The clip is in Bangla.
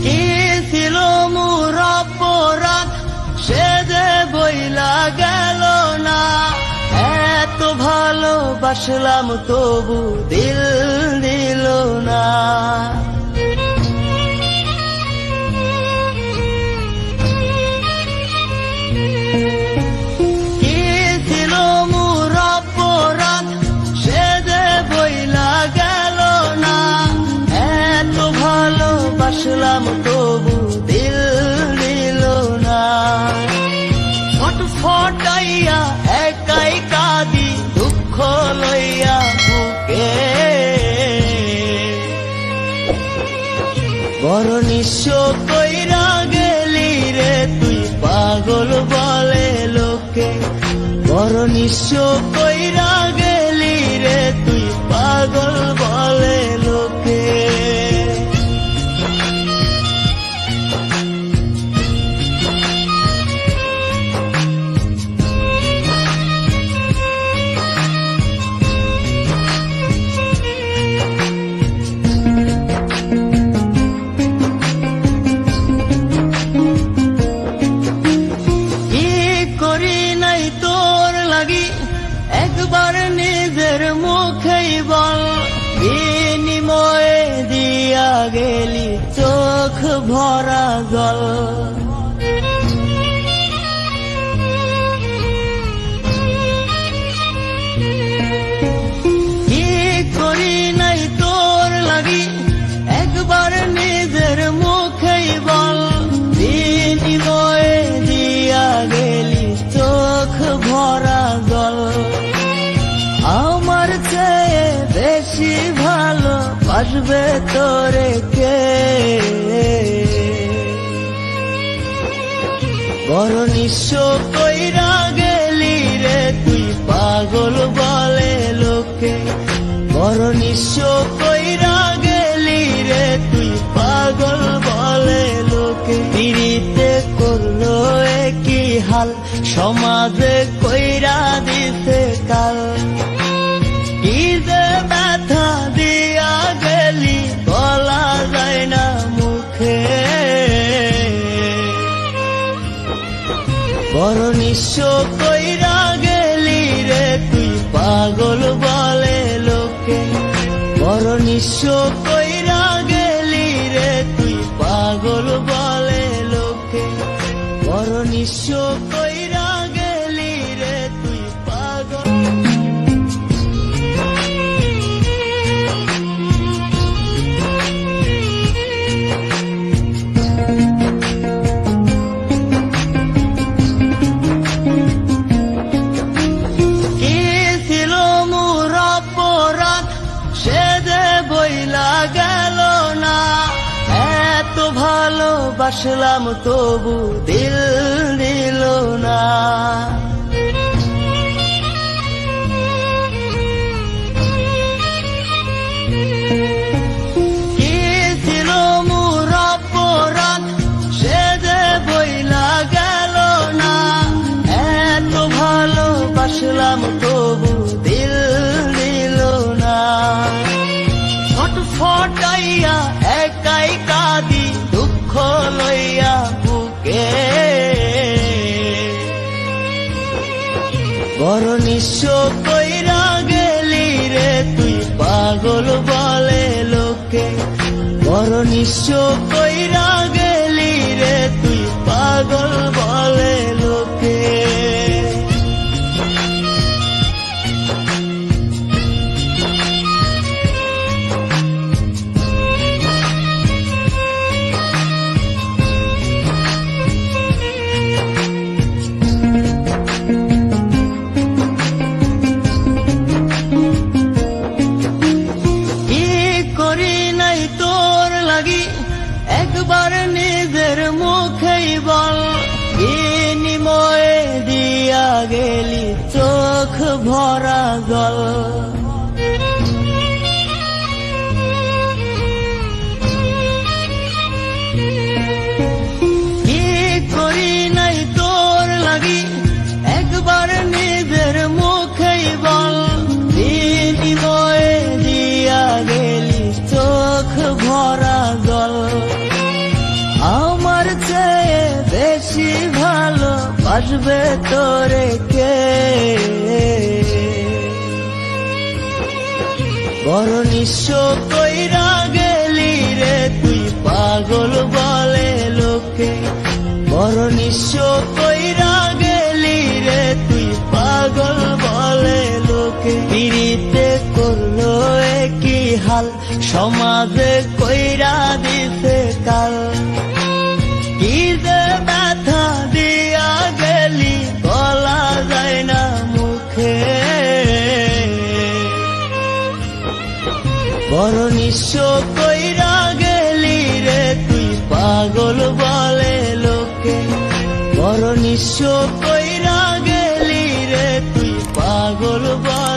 কি ছিল মোর অপরাধ সে যে বইলা গেল না, এত ভালোবাসলাম তবু দিল দিল না। কি ছিল মোর অপরাধ সে যে বইলা গেল না, এত ভালোবাসলাম তবু দিল দিল না। ফটফটাইয়া একাই কাঁদি দুঃখ লইয়া বুকে, বড় নিঃস্ব কইরা গেলি রে তুই পাগল বলে লোকে, বড় নিঃস্ব কইরা গেলি রে তুই পাগল বলে লোকে। একবার নিজের মুখেই বল, বিনিময়ে দিয়া গেলি চোখ ভরা জল। কি করি নাই তোর লাগি একবার নিজের মুখেই বল, বিনিময়ে দিয়া গেলি চোখ ভরা জল। আমার চেয়ে বেশি ভালো বাসবে তোরে কে, বড় নিঃস্ব কইরা গেলি রে তুই পাগল বলে লোকে, বড় নিঃস্ব কইরা গেলি রে তুই পাগল বলে লোকে। পিরিতে করলো একই হাল সমাজে কইরা দিতে কাল, কি যে ব্যথা দিয়া গেলি বলা যায় না মুখে, বড় নিঃস্ব কইরা গেলি রে তুই পাগল বলে লোকে, বড় নিঃস্ব কইরা গেলি রে তুই পাগল বলে লোকে, বড় নিঃস্ব কইরা গেলি রে তুই পাগল। গেল না, এত ভালোবাসলাম তবু দিল দিল না। কি ছিল মোর অপরাধ সে যে বইলা গেল না, এত ভালোবাসলাম তবু দিল দিল না। ফটফটাইয়া একাই কাঁদি দুঃখ লইয়া বুকে, বড় নিঃস্ব কইরা গেলি রে তুই পাগল বলে লোকে, বড় নিঃস্ব কইরা গেলি রে তুই পাগল বলে লোকে। একবার নিজের মুখেই বল, বিনিময়ে দিয়া গেলি চোখ ভরা জল। কি করি নাই তোর লাগি একবার নিজের মুখেই বল, ভাবে তোরে কে, বড় নিঃস্ব কইরা গেলি রে তুই পাগল বলে লোকে, বড় নিঃস্ব কইরা গেলি রে তুই পাগল বলে লোকে। পিরিতে করলো একই হাল, সমাজে কইরা দিছে কাল, কি যে ব্যথা দিয়া গেলি বলা যায় না মুখে, বড় নিঃস্ব কইরা গেলি রে তুই পাগল বলে লোকে, বড় নিঃস্ব কইরা গেলি রে তুই পাগল বলে